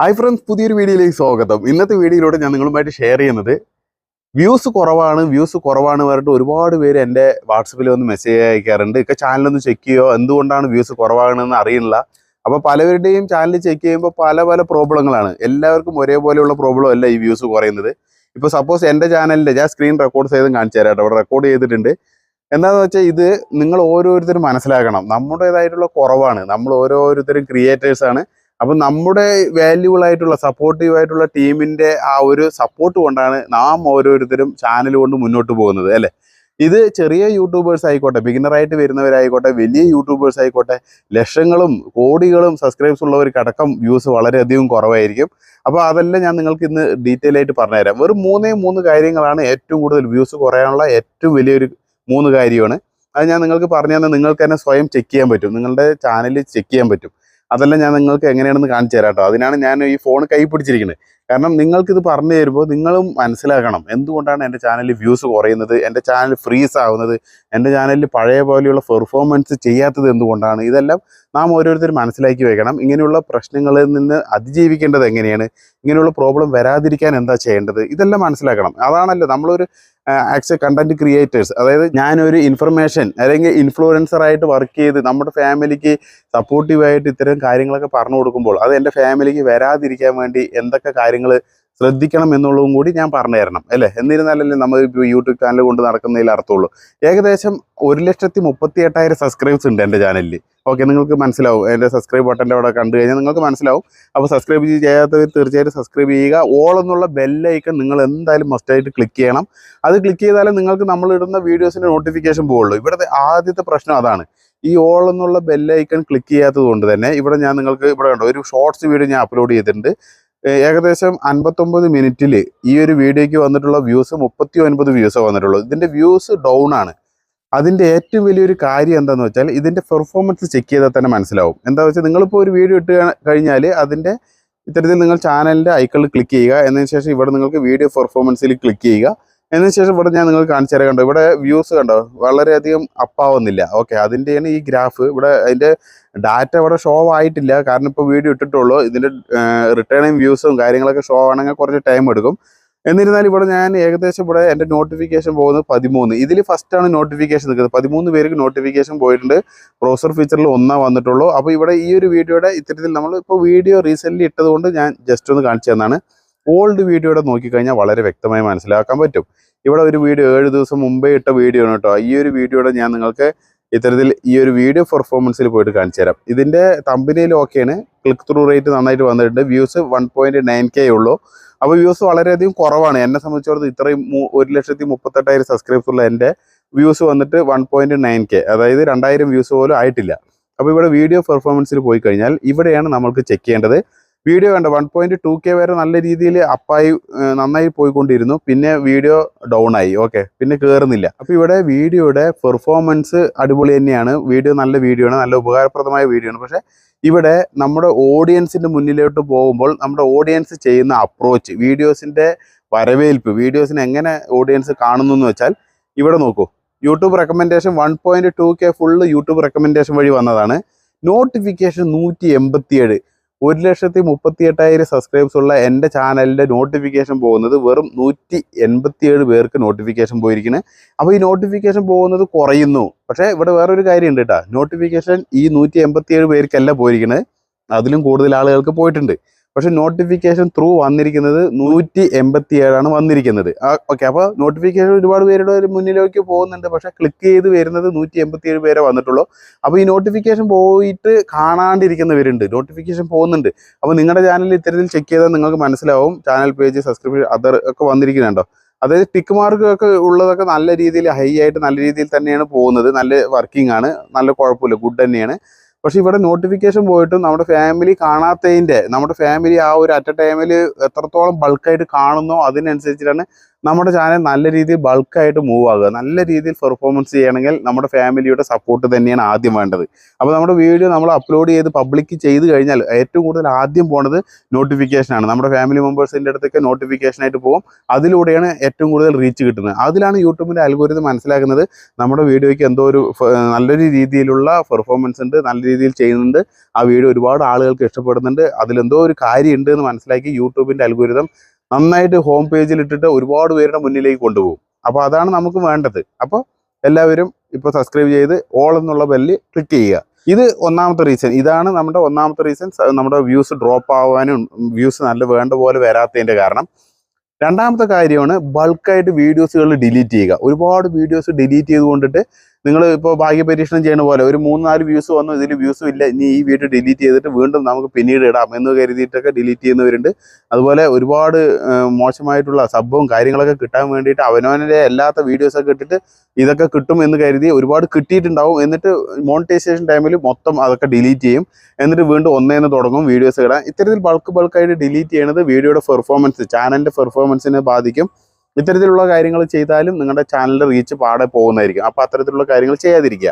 Hi friends, പുതിയൊരു വീഡിയോയിലേക്ക് സ്വാഗതം. ഇന്നത്തെ വീഡിയോയിലൂടെ ഞാൻ നിങ്ങളുമായിട്ട് ഷെയർ ചെയ്യുന്നത് വ്യൂസ് കുറവാണ് പറഞ്ഞിട്ട് ഒരുപാട് പേര് എൻ്റെ വാട്സപ്പിൽ വന്ന് മെസ്സേജ് അയക്കാറുണ്ട്. ഒക്കെ ചാനലൊന്ന് ചെക്ക് ചെയ്യുമോ, എന്തുകൊണ്ടാണ് വ്യൂസ് കുറവാകണമെന്ന് അറിയില്ല. അപ്പോൾ പലവരുടെയും ചാനൽ ചെക്ക് ചെയ്യുമ്പോൾ പല പ്രോബ്ലങ്ങളാണ്. എല്ലാവർക്കും ഒരേപോലെയുള്ള പ്രോബ്ലം അല്ല ഈ വ്യൂസ് കുറയുന്നത്. ഇപ്പോൾ സപ്പോസ് എൻ്റെ ചാനലിൻ്റെ ഞാൻ സ്ക്രീൻ റെക്കോർഡ് ചെയ്തും കാണിച്ചു തരാം കേട്ടോ. അവിടെ റെക്കോർഡ് ചെയ്തിട്ടുണ്ട്. എന്താണെന്ന് വെച്ചാൽ ഇത് നിങ്ങൾ ഓരോരുത്തരും മനസ്സിലാക്കണം. നമ്മുടേതായിട്ടുള്ള കുറവാണ്. നമ്മൾ ഓരോരുത്തരും ക്രിയേറ്റേഴ്സാണ്. അപ്പം നമ്മുടെ വാല്യുബിൾ ആയിട്ടുള്ള സപ്പോർട്ടീവ് ആയിട്ടുള്ള ടീമിൻ്റെ ആ ഒരു സപ്പോർട്ട് കൊണ്ടാണ് നാം ഓരോരുത്തരും ചാനൽ കൊണ്ട് മുന്നോട്ട് പോകുന്നത്, അല്ലേ? ഇത് ചെറിയ യൂട്യൂബേഴ്സ് ആയിക്കോട്ടെ, ബിഗിനറായിട്ട് വരുന്നവരായിക്കോട്ടെ, വലിയ യൂട്യൂബേഴ്സ് ആയിക്കോട്ടെ, ലക്ഷങ്ങളും കോടികളും സബ്സ്ക്രൈബ്സ് ഉള്ളവർക്കടക്കം വ്യൂസ് വളരെയധികം കുറവായിരിക്കും. അപ്പോൾ അതെല്ലാം ഞാൻ നിങ്ങൾക്ക് ഇന്ന് ഡീറ്റെയിൽ ആയിട്ട് പറഞ്ഞുതരാം. വെറും മൂന്ന് കാര്യങ്ങളാണ് ഏറ്റവും കൂടുതൽ വ്യൂസ് കുറയാനുള്ള ഏറ്റവും വലിയൊരു 3 കാര്യമാണ്. അത് ഞാൻ നിങ്ങൾക്ക് പറഞ്ഞു തന്നാൽ നിങ്ങൾക്ക് തന്നെ സ്വയം ചെക്ക് ചെയ്യാൻ പറ്റും, നിങ്ങളുടെ ചാനലിൽ ചെക്ക് ചെയ്യാൻ പറ്റും. അതെല്ലാം ഞാൻ നിങ്ങൾക്ക് എങ്ങനെയാണെന്ന് കാണിച്ചു തരാം കേട്ടോ. അതിനാണ് ഞാൻ ഈ ഫോൺ കൈ പിടിച്ചിരിക്കുന്നത്. കാരണം നിങ്ങൾക്കിത് പറഞ്ഞു തരുമ്പോൾ നിങ്ങളും മനസ്സിലാക്കണം എന്തുകൊണ്ടാണ് എൻ്റെ ചാനലിൽ വ്യൂസ് കുറയുന്നത്, എൻ്റെ ചാനൽ ഫ്രീസ് ആവുന്നത്, എൻ്റെ ചാനലിൽ പഴയ പോലെയുള്ള പെർഫോമൻസ് ചെയ്യാത്തത് എന്തുകൊണ്ടാണ്. ഇതെല്ലാം നാം ഓരോരുത്തരും മനസ്സിലാക്കി വെക്കണം. ഇങ്ങനെയുള്ള പ്രശ്നങ്ങളിൽ നിന്ന് അതിജീവിക്കേണ്ടത് എങ്ങനെയാണ്, ഇങ്ങനെയുള്ള പ്രോബ്ലം വരാതിരിക്കാൻ എന്താ ചെയ്യേണ്ടത്, ഇതെല്ലാം മനസ്സിലാക്കണം. അതാണല്ലോ നമ്മളൊരു കണ്ടന്റ് ക്രിയേറ്റേഴ്സ്. അതായത് ഞാനൊരു ഇൻഫർമേഷൻ അല്ലെങ്കിൽ ഇൻഫ്ലുവൻസറായിട്ട് വർക്ക് ചെയ്ത് നമ്മുടെ ഫാമിലിക്ക് സപ്പോർട്ടീവായിട്ട് ഇത്തരം കാര്യങ്ങളൊക്കെ പറഞ്ഞു കൊടുക്കുമ്പോൾ അത് എൻ്റെ ഫാമിലിക്ക് വരാതിരിക്കാൻ വേണ്ടി എന്തൊക്കെ കാര്യങ്ങൾ ശ്രദ്ധിക്കണം എന്നുള്ളതും കൂടി ഞാൻ പറഞ്ഞു തരണം, അല്ലേ? എന്നിരുന്നാലല്ലേ നമ്മൾ ഇപ്പോൾ യൂട്യൂബ് ചാനൽ കൊണ്ട് നടക്കുന്നതിൽ അർത്ഥമുള്ളൂ. ഏകദേശം 1,38,000 സബ്സ്ക്രൈബ്സ് ഉണ്ട് എൻ്റെ ചാനലിൽ. ഓക്കെ, നിങ്ങൾക്ക് മനസ്സിലാവും. എൻ്റെ സബ്സ്ക്രൈബ് ബട്ടൻ്റെ അവിടെ കണ്ടു കഴിഞ്ഞാൽ നിങ്ങൾക്ക് മനസ്സിലാവും. അപ്പോൾ സബ്സ്ക്രൈബ് ചെയ്യാത്തവർ തീർച്ചയായിട്ടും സബ്സ്ക്രൈബ് ചെയ്യുക. ഓൾ എന്നുള്ള ബെല്ലൈക്കൺ നിങ്ങൾ എന്തായാലും മസ്റ്റായിട്ട് ക്ലിക്ക് ചെയ്യണം. അത് ക്ലിക്ക് ചെയ്താലേ നിങ്ങൾക്ക് നമ്മളിടുന്ന വീഡിയോസിൻ്റെ നോട്ടിഫിക്കേഷൻ പോവുള്ളൂ. ഇവിടുത്തെ ആദ്യത്തെ പ്രശ്നം അതാണ്. ഈ ഓൾ എന്നുള്ള ബെല്ലൈക്കൺ ക്ലിക്ക് ചെയ്യാത്തത് കൊണ്ട് തന്നെ ഇവിടെ ഞാൻ നിങ്ങൾക്ക് ഇവിടെ കണ്ടോ ഒരു ഷോർട്സ് വീഡിയോ ഞാൻ അപ്ലോഡ് ചെയ്തിട്ടുണ്ട്. ഏകദേശം 59 മിനിറ്റിൽ ഈ ഒരു വീഡിയോയ്ക്ക് വന്നിട്ടുള്ള വ്യൂസ് 39 വ്യൂസ് വന്നിട്ടുള്ളൂ. ഇതിൻ്റെ വ്യൂസ് ഡൗൺ ആണ്. അതിൻ്റെ ഏറ്റവും വലിയൊരു കാര്യം എന്താണെന്ന് വെച്ചാൽ ഇതിൻ്റെ പെർഫോമൻസ് ചെക്ക് ചെയ്താൽ തന്നെ മനസ്സിലാവും. എന്താ വെച്ചാൽ നിങ്ങളിപ്പോൾ ഒരു വീഡിയോ ഇട്ട് കഴിഞ്ഞാൽ അതിൻ്റെ ഇത്തരത്തിൽ നിങ്ങൾ ചാനലിൻ്റെ ഐക്കണിൽ ക്ലിക്ക് ചെയ്യുക. എന്നതിന് ശേഷം ഇവിടെ നിങ്ങൾക്ക് വീഡിയോ പെർഫോമൻസിൽ ക്ലിക്ക് ചെയ്യുക. എന്നതിന് ശേഷം ഇവിടെ ഞാൻ നിങ്ങൾക്ക് കാണിച്ചു തരാൻ കണ്ടോ, ഇവിടെ വ്യൂസ് കണ്ടോ വളരെയധികം അപ്പാവുന്നില്ല. ഓക്കെ, അതിൻ്റെയാണ് ഈ ഗ്രാഫ്. ഇവിടെ അതിൻ്റെ ഡാറ്റ ഇവിടെ ഷോ ആയിട്ടില്ല, കാരണം ഇപ്പോൾ വീഡിയോ ഇട്ടിട്ടുള്ളൂ. ഇതിൻ്റെ റിട്ടേണിങ് വ്യൂസും കാര്യങ്ങളൊക്കെ ഷോ ആണെങ്കിൽ കുറച്ച് ടൈം എടുക്കും. എന്നിരുന്നാലും ഇവിടെ ഞാൻ ഏകദേശം ഇവിടെ എൻ്റെ നോട്ടിഫിക്കേഷൻ പോകുന്നത് 13. ഇതിൽ ഫസ്റ്റാണ് നോട്ടിഫിക്കേഷൻ നിൽക്കുന്നത്. 13 പേർക്ക് നോട്ടിഫിക്കേഷൻ പോയിട്ടുണ്ട്. ബ്രൗസർ ഫീച്ചറിൽ 1 വന്നിട്ടുള്ളൂ. അപ്പോൾ ഇവിടെ ഈ ഒരു വീഡിയോയുടെ ഇത്തരത്തിൽ നമ്മൾ ഇപ്പോൾ വീഡിയോ റീസെൻ്റ്ലി ഇട്ടതുകൊണ്ട് ഞാൻ ജസ്റ്റ് ഒന്ന് കാണിച്ചു തന്നാണ്. ഓൾഡ് വീഡിയോയുടെ നോക്കിക്കഴിഞ്ഞാൽ വളരെ വ്യക്തമായി മനസ്സിലാക്കാൻ പറ്റും. ഇവിടെ ഒരു വീഡിയോ 7 ദിവസം മുമ്പേ ഇട്ട വീഡിയോ ആണ് കേട്ടോ. ഈ ഒരു വീഡിയോയുടെ ഞാൻ നിങ്ങൾക്ക് ഇത്തരത്തിൽ ഈ ഒരു വീഡിയോ പെർഫോമൻസിൽ പോയിട്ട് കാണിച്ചു തരാം. ഇതിൻ്റെ തമ്പനിയിൽ ഓക്കെയാണ്. ക്ലിക്ക് ത്രൂ റേറ്റ് നന്നായിട്ട് വന്നിട്ടുണ്ട്. വ്യൂസ് 1.9K ഉള്ളൂ. അപ്പോൾ വ്യൂസ് വളരെയധികം കുറവാണ്. എന്നെ സംബന്ധിച്ചിടത്തോളം ഇത്രയും 1,38,000 സബ്സ്ക്രൈബ്സ് ഉള്ള എൻ്റെ വ്യൂസ് വന്നിട്ട് 1.9K, അതായത് 2000 വ്യൂസ് പോലും ആയിട്ടില്ല. അപ്പോൾ ഇവിടെ വീഡിയോ പെർഫോമൻസിൽ പോയി കഴിഞ്ഞാൽ ഇവിടെയാണ് നമ്മൾക്ക് ചെക്ക് ചെയ്യേണ്ടത്. വീഡിയോ കണ്ട 1.2K വരെ നല്ല രീതിയിൽ അപ്പായി നന്നായി പോയിക്കൊണ്ടിരുന്നു. പിന്നെ വീഡിയോ ഡൗൺ ആയി. ഓക്കെ, പിന്നെ കയറുന്നില്ല. അപ്പോൾ ഇവിടെ വീഡിയോയുടെ പെർഫോമൻസ് അടിപൊളി തന്നെയാണ്. വീഡിയോ നല്ല വീഡിയോ ആണ്, നല്ല ഉപകാരപ്രദമായ വീഡിയോ ആണ്. പക്ഷേ ഇവിടെ നമ്മുടെ ഓഡിയൻസിൻ്റെ മുന്നിലോട്ട് പോകുമ്പോൾ നമ്മുടെ ഓഡിയൻസ് ചെയ്യുന്ന അപ്രോച്ച്, വീഡിയോസിൻ്റെ വരവേൽപ്പ്, വീഡിയോസിനെ എങ്ങനെ ഓഡിയൻസ് കാണുന്നു എന്ന് വെച്ചാൽ ഇവിടെ നോക്കൂ. YouTube recommendation 1.2K full YouTube recommendation വഴി വന്നതാണ്. നോട്ടിഫിക്കേഷൻ 187. 1,38,000 സബ്സ്ക്രൈബ്സ് ഉള്ള എൻ്റെ ചാനലിൻ്റെ നോട്ടിഫിക്കേഷൻ പോകുന്നത് വെറും 187 പേർക്ക് നോട്ടിഫിക്കേഷൻ പോയിരിക്കുന്നത്. അപ്പോൾ ഈ നോട്ടിഫിക്കേഷൻ പോകുന്നത് കുറയുന്നു. പക്ഷേ ഇവിടെ വേറൊരു കാര്യമുണ്ട് കേട്ടോ. നോട്ടിഫിക്കേഷൻ ഈ 187 പേർക്കല്ല പോയിരിക്കുന്നത്, അതിലും കൂടുതൽ ആളുകൾക്ക് പോയിട്ടുണ്ട്. പക്ഷേ നോട്ടിഫിക്കേഷൻ ത്രൂ വന്നിരിക്കുന്നത് 187 വന്നിരിക്കുന്നത്. ഓക്കെ, അപ്പോൾ നോട്ടിഫിക്കേഷൻ ഒരുപാട് പേരുടെ ഒരു മുന്നിലേക്ക് പോകുന്നുണ്ട്. പക്ഷേ ക്ലിക്ക് ചെയ്ത് വരുന്നത് 187 പേരെ വന്നിട്ടുള്ളൂ. അപ്പോൾ ഈ നോട്ടിഫിക്കേഷൻ പോയിട്ട് കാണാണ്ടിരിക്കുന്നവരുണ്ട്, നോട്ടിഫിക്കേഷൻ പോകുന്നുണ്ട്. അപ്പോൾ നിങ്ങളുടെ ചാനലിൽ ഇത്തരത്തിൽ ചെക്ക് ചെയ്താൽ നിങ്ങൾക്ക് മനസ്സിലാവും. ചാനൽ പേജ്, സബ്സ്ക്രിപ്ഷൻ, അതർ ഒക്കെ വന്നിരിക്കുന്നുണ്ടോ. അതായത് ടിക്ക് മാർക്ക് ഒക്കെ ഉള്ളതൊക്കെ നല്ല രീതിയിൽ ഹൈ ആയിട്ട് നല്ല രീതിയിൽ തന്നെയാണ് പോകുന്നത്. നല്ല വർക്കിംഗ് ആണ്, നല്ല കുഴപ്പമില്ല, ഗുഡ് തന്നെയാണ്. പക്ഷേ ഇവിടെ നോട്ടിഫിക്കേഷൻ പോയിട്ടും നമ്മുടെ ഫാമിലി കാണാത്തതിൻ്റെ, നമ്മുടെ ഫാമിലി ആ ഒരു അറ്റ് എ ടൈമിൽ എത്രത്തോളം ബൾക്കായിട്ട് കാണുന്നോ അതിനനുസരിച്ചിട്ടാണ് നമ്മുടെ ചാനൽ നല്ല രീതിയിൽ ബൾക്കായിട്ട് മൂവ് ആകുക, നല്ല രീതിയിൽ പെർഫോമൻസ് ചെയ്യണമെങ്കിൽ നമ്മുടെ ഫാമിലിയുടെ സപ്പോർട്ട് തന്നെയാണ് ആദ്യം വേണ്ടത്. അപ്പോൾ നമ്മുടെ വീഡിയോ നമ്മൾ അപ്ലോഡ് ചെയ്ത് പബ്ലിക് ചെയ്ത് കഴിഞ്ഞാൽ ഏറ്റവും കൂടുതൽ ആദ്യം പോണത് നോട്ടിഫിക്കേഷനാണ്. നമ്മുടെ ഫാമിലി മെമ്പേഴ്സിൻ്റെ അടുത്തൊക്കെ നോട്ടിഫിക്കേഷനായിട്ട് പോകും. അതിലൂടെയാണ് ഏറ്റവും കൂടുതൽ റീച്ച് കിട്ടുന്നത്. അതിലാണ് യൂട്യൂബിൻ്റെ അൽഗോരിതം മനസ്സിലാക്കുന്നത് നമ്മുടെ വീഡിയോയ്ക്ക് എന്തോ ഒരു നല്ലൊരു രീതിയിലുള്ള പെർഫോമൻസ് ഉണ്ട്, നല്ല രീതിയിൽ ചെയ്യുന്നുണ്ട്, ആ വീഡിയോ ഒരുപാട് ആളുകൾക്ക് ഇഷ്ടപ്പെടുന്നുണ്ട്, അതിലെന്തോ ഒരു കാര്യം ഉണ്ട് എന്ന് മനസ്സിലാക്കി യൂട്യൂബിൻ്റെ അൽഗോരിതം നന്നായിട്ട് ഹോം പേജിൽ ഇട്ടിട്ട് ഒരുപാട് പേരുടെ മുന്നിലേക്ക് കൊണ്ടുപോകും. അപ്പോൾ അതാണ് നമുക്ക് വേണ്ടത്. അപ്പോൾ എല്ലാവരും ഇപ്പോൾ സബ്സ്ക്രൈബ് ചെയ്ത് ഓൾ എന്നുള്ള ബെല്ല് ക്ലിക്ക് ചെയ്യുക. ഇത് ഒന്നാമത്തെ റീസൺ. ഇതാണ് നമ്മുടെ ഒന്നാമത്തെ റീസൺ, നമ്മുടെ വ്യൂസ് ഡ്രോപ്പ് ആവാനും വ്യൂസ് നല്ല വേണ്ട പോലെ വരാത്തതിൻ്റെ കാരണം. രണ്ടാമത്തെ കാര്യമാണ് ബൾക്കായിട്ട് വീഡിയോസുകൾ ഡിലീറ്റ് ചെയ്യുക. ഒരുപാട് വീഡിയോസ് ഡിലീറ്റ് ചെയ്തുകൊണ്ടിട്ട് നിങ്ങൾ ഇപ്പോൾ ഭാഗ്യപരീക്ഷണം ചെയ്യുന്ന പോലെ ഒരു 3-4 വ്യൂസ് വന്നു, ഇതിൽ വ്യൂസും ഇല്ല, ഇനി ഈ വീഡിയോ ഡിലീറ്റ് ചെയ്തിട്ട് വീണ്ടും നമുക്ക് പിന്നീട് ഇടാം എന്ന് കരുതിയിട്ടൊക്കെ ഡിലീറ്റ് ചെയ്യുന്നവരുണ്ട്. അതുപോലെ ഒരുപാട് മോശമായിട്ടുള്ള സബ്ബും കാര്യങ്ങളൊക്കെ കിട്ടാൻ വേണ്ടിയിട്ട് അവനവൻ്റെ അല്ലാത്ത വീഡിയോസൊക്കെ ഇട്ടിട്ട് ഇതൊക്കെ കിട്ടും എന്ന് കരുതി ഒരുപാട് കിട്ടിയിട്ടുണ്ടാവും. എന്നിട്ട് മോണിറ്റൈസേഷൻ ടൈമിൽ മൊത്തം അതൊക്കെ ഡിലീറ്റ് ചെയ്യും. എന്നിട്ട് വീണ്ടും ഒന്നേന്ന് തുടങ്ങും വീഡിയോസ് ഇടാൻ. ഇത്തരത്തിൽ ബൾക്കായിട്ട് ഡിലീറ്റ് ചെയ്യണത് വീഡിയോയുടെ പെർഫോമൻസ്, ചാനലിൻ്റെ പെർഫോമൻസിനെ ബാധിക്കും. ഇത്തരത്തിലുള്ള കാര്യങ്ങൾ ചെയ്താലും നിങ്ങളുടെ ചാനലിൻ്റെ റീച്ച് പാടെ പോകുന്നതായിരിക്കും. അപ്പോൾ അത്തരത്തിലുള്ള കാര്യങ്ങൾ ചെയ്യാതിരിക്കുക.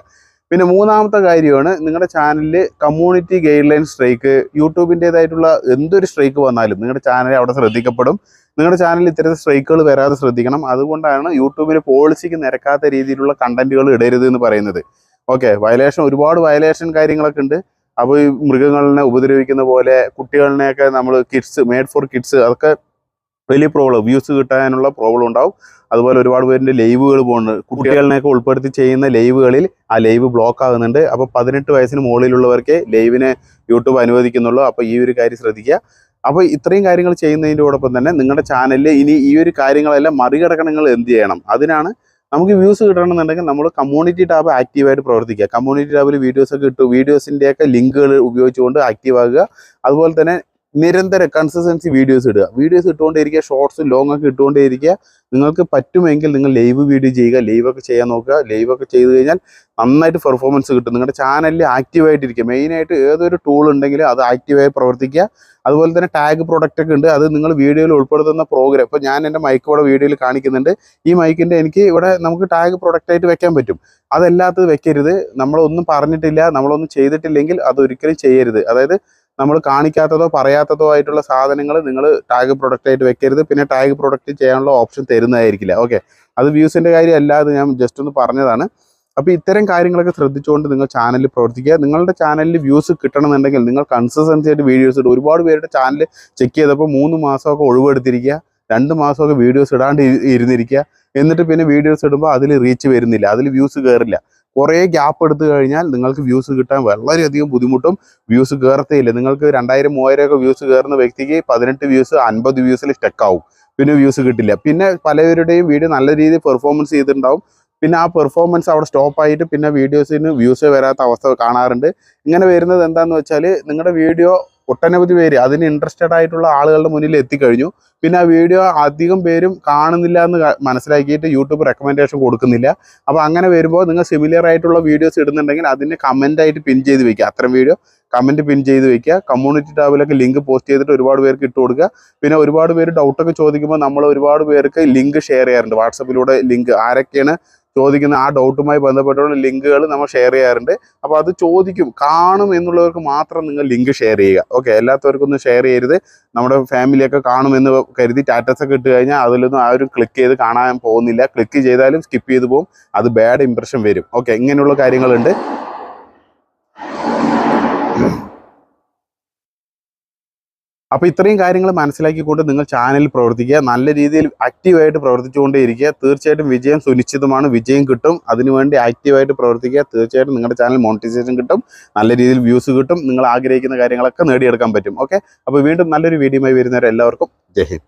പിന്നെ മൂന്നാമത്തെ കാര്യമാണ് നിങ്ങളുടെ ചാനലിൽ കമ്മ്യൂണിറ്റി ഗൈഡ് ലൈൻ സ്ട്രൈക്ക്, യൂട്യൂബിൻ്റേതായിട്ടുള്ള എന്തൊരു സ്ട്രൈക്ക് വന്നാലും നിങ്ങളുടെ ചാനൽ അവിടെ ശ്രദ്ധിക്കപ്പെടും. നിങ്ങളുടെ ചാനലിൽ ഇത്തരത്തിൽ സ്ട്രൈക്കുകൾ വരാതെ ശ്രദ്ധിക്കണം. അതുകൊണ്ടാണ് യൂട്യൂബിന് പോളിസിക്ക് നിരക്കാത്ത രീതിയിലുള്ള കണ്ടന്റുകൾ ഇടരുത് എന്ന് പറയുന്നത്. ഓക്കെ, ഒരുപാട് വയലേഷൻ കാര്യങ്ങളൊക്കെ ഉണ്ട്. അപ്പോൾ ഈ മൃഗങ്ങളിനെ ഉപദ്രവിക്കുന്ന പോലെ കുട്ടികളിനെയൊക്കെ നമ്മൾ മെയ്ഡ് ഫോർ കിഡ്സ് അതൊക്കെ വലിയ പ്രോബ്ലം, വ്യൂസ് കിട്ടാനുള്ള പ്രോബ്ലം ഉണ്ടാവും. അതുപോലെ ഒരുപാട് പേരിൻ്റെ ലൈവുകൾ പോകുന്നുണ്ട്, കുട്ടികളിനെയൊക്കെ ഉൾപ്പെടുത്തി ചെയ്യുന്ന ലൈവുകളിൽ ആ ലൈവ് ബ്ലോക്ക് ആകുന്നുണ്ട്. അപ്പോൾ 18 വയസ്സിന് മുകളിലുള്ളവർക്ക് ലൈവിനെ യൂട്യൂബ് അനുവദിക്കുന്നുള്ളൂ. അപ്പോൾ ഈ ഒരു കാര്യം ശ്രദ്ധിക്കുക. അപ്പോൾ ഇത്രയും കാര്യങ്ങൾ ചെയ്യുന്നതിൻ്റെയോടൊപ്പം തന്നെ നിങ്ങളുടെ ചാനലിൽ ഇനി ഈ ഒരു കാര്യങ്ങളെല്ലാം മറികടക്കണം. നിങ്ങൾ എന്ത് ചെയ്യണം? അതിനാണ് നമുക്ക് വ്യൂസ് കിട്ടണമെന്നുണ്ടെങ്കിൽ നമ്മൾ കമ്മ്യൂണിറ്റി ടാബ് ആക്റ്റീവായിട്ട് പ്രവർത്തിക്കുക. കമ്മ്യൂണിറ്റി ടാബിൽ വീഡിയോസൊക്കെ ഇട്ടു, വീഡിയോസിൻ്റെയൊക്കെ ലിങ്കുകൾ ഉപയോഗിച്ചുകൊണ്ട് ആക്റ്റീവ് ആകുക. അതുപോലെ തന്നെ നിരന്തരം കൺസിസ്റ്റൻസി വീഡിയോസ് ഇടുക. വീഡിയോസ് ഇട്ടുകൊണ്ടേയിരിക്കുക, ഷോർട്സും ലോങ് ഒക്കെ ഇട്ടുകൊണ്ടേയിരിക്കുക. നിങ്ങൾക്ക് പറ്റുമെങ്കിൽ നിങ്ങൾ ലൈവ് വീഡിയോ ചെയ്യുക, ലൈവൊക്കെ ചെയ്യാൻ നോക്കുക. ലൈവൊക്കെ ചെയ്ത് കഴിഞ്ഞാൽ നന്നായിട്ട് പെർഫോമൻസ് കിട്ടും. നിങ്ങളുടെ ചാനലിൽ ആക്റ്റീവായിട്ടിരിക്കുക. മെയിനായിട്ട് ഏതൊരു ടൂൾ ഉണ്ടെങ്കിലും അത് ആക്റ്റീവായി പ്രവർത്തിക്കുക. അതുപോലെ തന്നെ ടാഗ് പ്രൊഡക്റ്റ് ഒക്കെ ഉണ്ട്, അത് നിങ്ങൾ വീഡിയോയിൽ ഉൾപ്പെടുത്തുന്ന പ്രോഗ്രാം. ഇപ്പോൾ ഞാൻ എൻ്റെ മൈക്ക് ഇവിടെ വീഡിയോയിൽ കാണിക്കുന്നുണ്ട്. ഈ മൈക്കിൻ്റെ എനിക്ക് ഇവിടെ നമുക്ക് ടാഗ് പ്രൊഡക്റ്റായിട്ട് വെക്കാൻ പറ്റും. അതല്ലാത്തത് വെക്കരുത്. നമ്മളൊന്നും പറഞ്ഞിട്ടില്ല, നമ്മളൊന്നും ചെയ്തിട്ടില്ലെങ്കിൽ അതൊരിക്കലും ചെയ്യരുത്. അതായത് നമ്മൾ കാണിക്കാത്തതോ പറയാത്തതോ ആയിട്ടുള്ള സാധനങ്ങൾ നിങ്ങൾ ടാഗ് പ്രൊഡക്റ്റായിട്ട് വെക്കരുത്. പിന്നെ ടാഗ് പ്രൊഡക്റ്റ് ചെയ്യാനുള്ള ഓപ്ഷൻ തരുന്നതായിരിക്കില്ല. ഓക്കെ, അത് വ്യൂസിൻ്റെ കാര്യമല്ല, അത് ഞാൻ ജസ്റ്റ് ഒന്ന് പറഞ്ഞതാണ്. അപ്പോൾ ഇത്തരം കാര്യങ്ങളൊക്കെ ശ്രദ്ധിച്ചുകൊണ്ട് നിങ്ങൾ ചാനലിൽ പ്രവർത്തിക്കുക. നിങ്ങളുടെ ചാനലിൽ വ്യൂസ് കിട്ടണമെന്നുണ്ടെങ്കിൽ നിങ്ങൾ കൺസിസ്റ്റൻസി ആയിട്ട് വീഡിയോസ് ഇടും. ഒരുപാട് പേരുടെ ചാനൽ ചെക്ക് ചെയ്തപ്പോൾ 3 മാസമൊക്കെ ഒഴിവെടുത്തിരിക്കുക, 2 മാസമൊക്കെ വീഡിയോസ് ഇടാണ്ട് ഇരുന്നിരിക്കുക. എന്നിട്ട് പിന്നെ വീഡിയോസ് ഇടുമ്പോൾ അതിൽ റീച്ച് വരുന്നില്ല, അതിൽ വ്യൂസ് കയറില്ല. കുറേ ഗ്യാപ്പ് എടുത്തു കഴിഞ്ഞാൽ നിങ്ങൾക്ക് വ്യൂസ് കിട്ടാൻ വളരെയധികം ബുദ്ധിമുട്ടും, വ്യൂസ് കയറത്തേയില്ല. നിങ്ങൾക്ക് 2000-3000 ഒക്കെ വ്യൂസ് കയറുന്ന വ്യക്തിക്ക് 18 വ്യൂസ് 50 വ്യൂസിൽ സ്റ്റക്കാവും, പിന്നെ വ്യൂസ് കിട്ടില്ല. പിന്നെ പലവരുടെയും വീഡിയോ നല്ല രീതിയിൽ പെർഫോമൻസ് ചെയ്തിട്ടുണ്ടാവും, പിന്നെ ആ പെർഫോമൻസ് അവിടെ സ്റ്റോപ്പായിട്ട് പിന്നെ വീഡിയോസിന് വ്യൂസ് വരാത്ത അവസ്ഥ കാണാറുണ്ട്. ഇങ്ങനെ വരുന്നത് എന്താണെന്ന് വെച്ചാൽ നിങ്ങളുടെ വീഡിയോ ഒട്ടനവധി പേര് അതിന് ഇൻട്രസ്റ്റഡ് ആയിട്ടുള്ള ആളുകളുടെ മുന്നിൽ എത്തിക്കഴിഞ്ഞു, പിന്നെ ആ വീഡിയോ അധികം പേരും കാണുന്നില്ല എന്ന് മനസ്സിലാക്കിയിട്ട് യൂട്യൂബ് റെക്കമെൻഡേഷൻ കൊടുക്കുന്നില്ല. അപ്പോൾ അങ്ങനെ വരുമ്പോൾ നിങ്ങൾ സിമിലർ ആയിട്ടുള്ള വീഡിയോസ് ഇടുന്നുണ്ടെങ്കിൽ അതിന് കമൻ്റായിട്ട് പിൻ ചെയ്ത് വയ്ക്കുക. അത്തരം വീഡിയോ കമൻറ്റ് പിൻ ചെയ്ത് വയ്ക്കുക. കമ്മ്യൂണിറ്റി ടാബിലൊക്കെ ലിങ്ക് പോസ്റ്റ് ചെയ്തിട്ട് ഒരുപാട് പേർക്ക് ഇട്ട് കൊടുക്കുക. പിന്നെ ഒരുപാട് പേര് ഡൗട്ടൊക്കെ ചോദിക്കുമ്പോൾ നമ്മൾ ഒരുപാട് പേർക്ക് ലിങ്ക് ഷെയർ ചെയ്യാറുണ്ട്. വാട്സപ്പിലൂടെ ലിങ്ക് ആരൊക്കെയാണ് ചോദിക്കുന്ന ആ ഡൗട്ടുമായി ബന്ധപ്പെട്ടുള്ള ലിങ്കുകൾ നമ്മൾ ഷെയർ ചെയ്യാറുണ്ട്. അപ്പോൾ അത് ചോദിക്കും, കാണും എന്നുള്ളവർക്ക് മാത്രം നിങ്ങൾ ലിങ്ക് ഷെയർ ചെയ്യുക. ഓക്കെ, എല്ലാത്തവർക്കൊന്നും ഷെയർ ചെയ്യരുത്. നമ്മുടെ ഫാമിലിയൊക്കെ കാണുമെന്ന് കരുതി സ്റ്റാറ്റസൊക്കെ ഇട്ട് കഴിഞ്ഞാൽ അതിലൊന്നും ആരും ക്ലിക്ക് ചെയ്ത് കാണാൻ പോകുന്നില്ല. ക്ലിക്ക് ചെയ്താലും സ്കിപ്പ് ചെയ്ത് പോകും, അത് ബാഡ് ഇംപ്രഷൻ വരും. ഓക്കെ, ഇങ്ങനെയുള്ള കാര്യങ്ങളുണ്ട്. അപ്പോൾ ഇത്രയും കാര്യങ്ങൾ മനസ്സിലാക്കിക്കൊണ്ട് നിങ്ങൾ ചാനലിൽ പ്രവർത്തിക്കുക, നല്ല രീതിയിൽ ആക്റ്റീവായിട്ട് പ്രവർത്തിച്ചുകൊണ്ടേയിരിക്കുക. തീർച്ചയായിട്ടും വിജയം സുനിശ്ചിതമാണ്, വിജയം കിട്ടും. അതിനുവേണ്ടി ആക്റ്റീവായിട്ട് പ്രവർത്തിക്കുക. തീർച്ചയായിട്ടും നിങ്ങളുടെ ചാനൽ മോണിറ്റൈസേഷൻ കിട്ടും, നല്ല രീതിയിൽ വ്യൂസ് കിട്ടും, നിങ്ങൾ ആഗ്രഹിക്കുന്ന കാര്യങ്ങളൊക്കെ നേടിയെടുക്കാൻ പറ്റും. ഓക്കെ, അപ്പോൾ വീണ്ടും നല്ലൊരു വീഡിയോയുമായി വരുന്നവരെ എല്ലാവർക്കും ജയ് ഹിന്ദ്.